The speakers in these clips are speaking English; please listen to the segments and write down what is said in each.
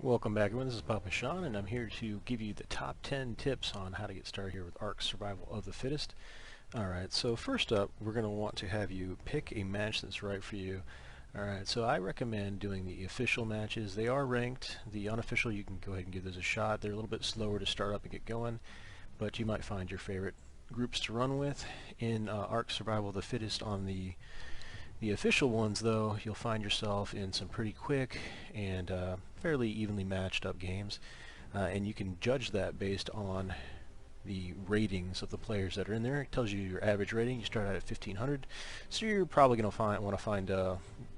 Welcome back everyone, this is PapaSean and I'm here to give you the top 10 tips on how to get started here with ARK Survival of the Fittest. Alright, so first up we're going to want to have you pick a match that's right for you. Alright, so I recommend doing the official matches. They are ranked. The unofficial, you can go ahead and give those a shot. They're a little bit slower to start up and get going, but you might find your favorite groups to run with. In ARK Survival of the Fittest on the official ones, though, you'll find yourself in some pretty quick and fairly evenly matched up games, and you can judge that based on the ratings of the players that are in there. It tells you your average rating. You start out at 1500, so you're probably going to want to find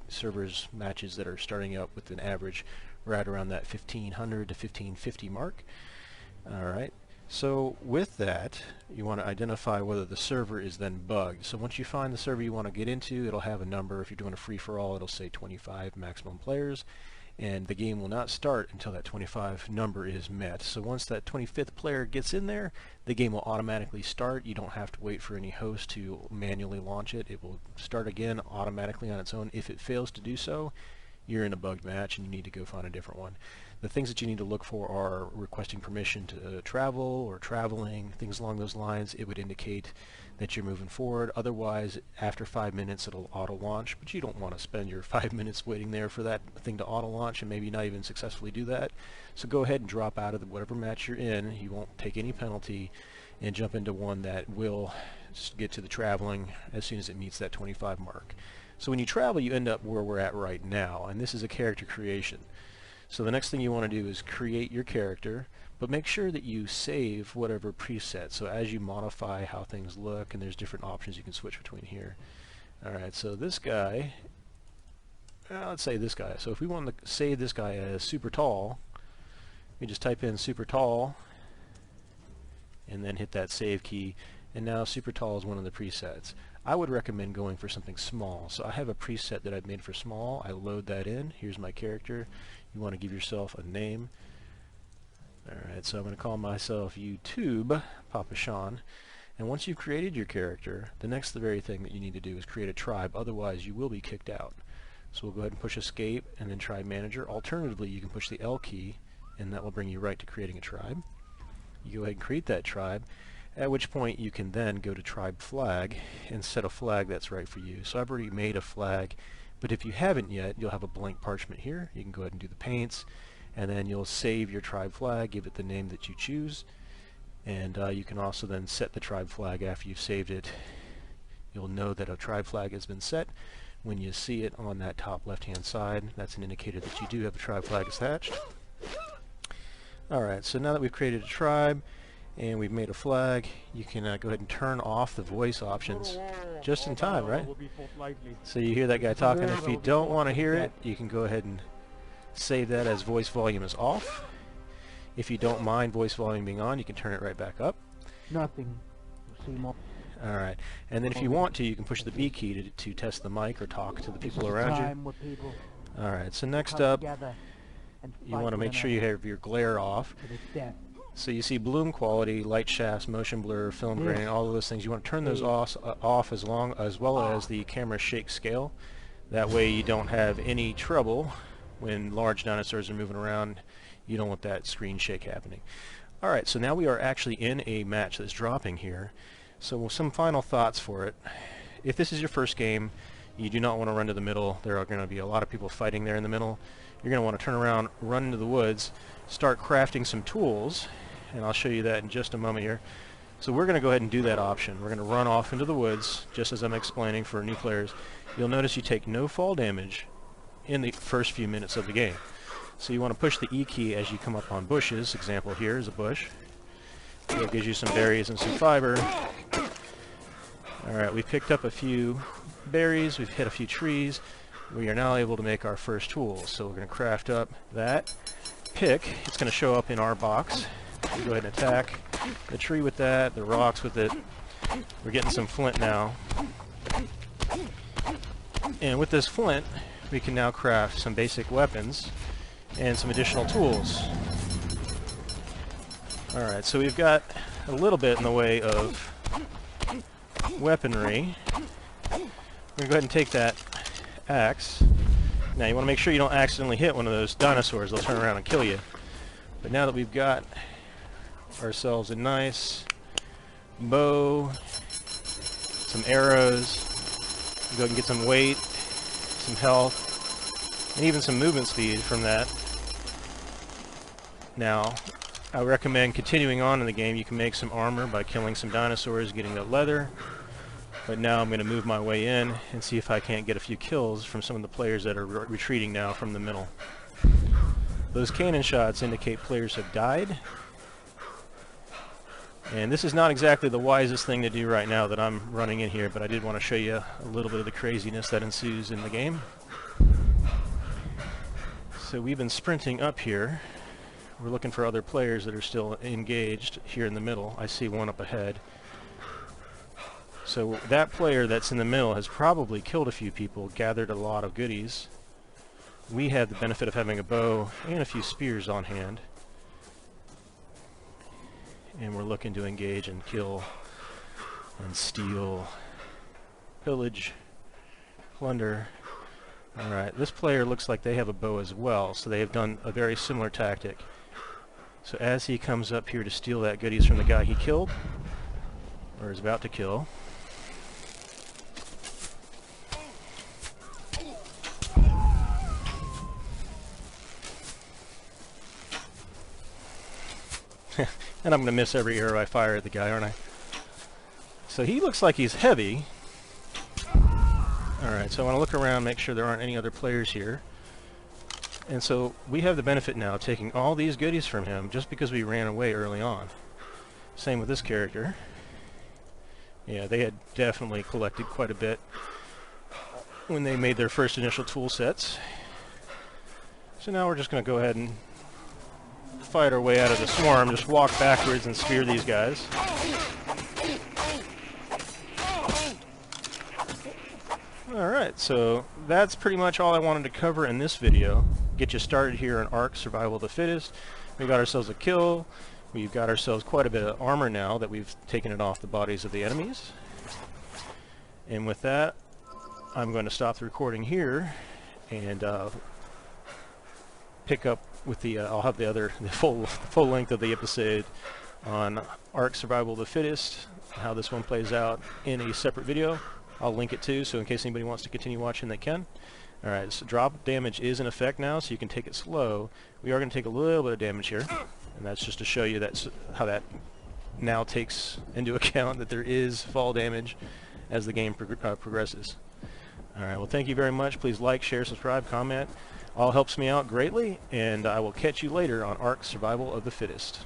servers matches that are starting up with an average right around that 1500 to 1550 mark. Alright. So with that, you want to identify whether the server is then bugged. So once you find the server you want to get into, it'll have a number. If you're doing a free-for-all, it'll say 25 maximum players, and the game will not start until that 25 number is met. So once that 25th player gets in there, the game will automatically start. You don't have to wait for any host to manually launch it. It will start again automatically on its own. If it fails to do so, you're in a bugged match and you need to go find a different one. The things that you need to look for are requesting permission to travel or traveling, things along those lines. It would indicate that you're moving forward. Otherwise, after 5 minutes it'll auto-launch, but you don't want to spend your 5 minutes waiting there for that thing to auto-launch and maybe not even successfully do that. So go ahead and drop out of whatever match you're in. You won't take any penalty and jump into one that will get to the traveling as soon as it meets that 25 mark. So when you travel, you end up where we're at right now, and this is a character creation. So the next thing you want to do is create your character, but make sure that you save whatever preset. So as you modify how things look, and there's different options you can switch between here. Alright, so this guy, let's say this guy. So if we want to save this guy as super tall, we just type in super tall, and then hit that save key, and now super tall is one of the presets. I would recommend going for something small. So I have a preset that I've made for small. I load that in. Here's my character. You want to give yourself a name. Alright, so I'm going to call myself YouTube PapaSean. And once you've created your character, the very thing that you need to do is create a tribe. Otherwise, you will be kicked out. So we'll go ahead and push escape and then tribe manager. Alternatively, you can push the L key, and that will bring you right to creating a tribe. You go ahead and create that tribe, at which point you can then go to tribe flag and set a flag that's right for you. So I've already made a flag, but if you haven't yet, you'll have a blank parchment here. You can go ahead and do the paints, and then you'll save your tribe flag, give it the name that you choose, and you can also then set the tribe flag after you've saved it. You'll know that a tribe flag has been set when you see it on that top left hand side. That's an indicator that you do have a tribe flag attached. Alright, so now that we've created a tribe and we've made a flag, you can go ahead and turn off the voice options just in time, right? So you hear that guy talking. If you don't want to hear it, you can go ahead and save that as voice volume is off. If you don't mind voice volume being on, you can turn it right back up. Nothing. Alright, and then if you want to, you can push the B key to test the mic or talk to the people around you. Alright, so next up, you want to make sure you have your glare off. So you see bloom quality, light shafts, motion blur, film grain, all of those things. You want to turn those off as well as the camera shake scale. That way you don't have any trouble when large dinosaurs are moving around. You don't want that screen shake happening. Alright, so now we are actually in a match that's dropping here. So some final thoughts for it. If this is your first game, you do not want to run to the middle. There are going to be a lot of people fighting there in the middle. You're going to want to turn around, run into the woods, start crafting some tools, and I'll show you that in just a moment here. So we're going to go ahead and do that option. We're going to run off into the woods, just as I'm explaining for new players. You'll notice you take no fall damage in the first few minutes of the game. So you want to push the E key as you come up on bushes. Example here is a bush. So it gives you some berries and some fiber. Alright, we've picked up a few berries, we've hit a few trees. We are now able to make our first tools. So we're going to craft up that pick. It's going to show up in our box. We'll go ahead and attack the tree with that, the rocks with it. We're getting some flint now. And with this flint, we can now craft some basic weapons and some additional tools. Alright, so we've got a little bit in the way of weaponry. We're going to go ahead and take that axe Now you want to make sure you don't accidentally hit one of those dinosaurs. They'll turn around and kill you. But now that we've got ourselves a nice bow, some arrows, go ahead and get some weight, some health, and even some movement speed from that. Now, I recommend continuing on in the game. You can make some armor by killing some dinosaurs, getting that leather. But now I'm going to move my way in and see if I can't get a few kills from some of the players that are retreating now from the middle. Those cannon shots indicate players have died. And this is not exactly the wisest thing to do right now that I'm running in here, but I did want to show you a little bit of the craziness that ensues in the game. So we've been sprinting up here. We're looking for other players that are still engaged here in the middle. I see one up ahead. So that player that's in the middle has probably killed a few people, gathered a lot of goodies. We had the benefit of having a bow and a few spears on hand. And we're looking to engage and kill and steal, pillage, plunder. Alright, this player looks like they have a bow as well, so they have done a very similar tactic. So as he comes up here to steal that goodies from the guy he killed, or is about to kill, and I'm going to miss every arrow I fire at the guy, aren't I? So he looks like he's heavy. Alright, so I want to look around, make sure there aren't any other players here. And so we have the benefit now of taking all these goodies from him just because we ran away early on. Same with this character. Yeah, they had definitely collected quite a bit when they made their first initial tool sets. So now we're just going to go ahead and fight our way out of the swarm, just walk backwards and spear these guys. Alright, so that's pretty much all I wanted to cover in this video. Get you started here in ARK Survival of the Fittest. We got ourselves a kill. We've got ourselves quite a bit of armor now that we've taken it off the bodies of the enemies. And with that, I'm going to stop the recording here and pick up with the I'll have the full length of the episode on ARK Survival of the Fittest, how this one plays out in a separate video. I'll link it too, so in case anybody wants to continue watching, they can. Alright, so drop damage is in effect now, so you can take it slow. We are going to take a little bit of damage here, and that's just to show you that's how that now takes into account that there is fall damage as the game progresses. Alright, well thank you very much. Please like, share, subscribe, comment. All helps me out greatly, and I will catch you later on ARK Survival of the Fittest.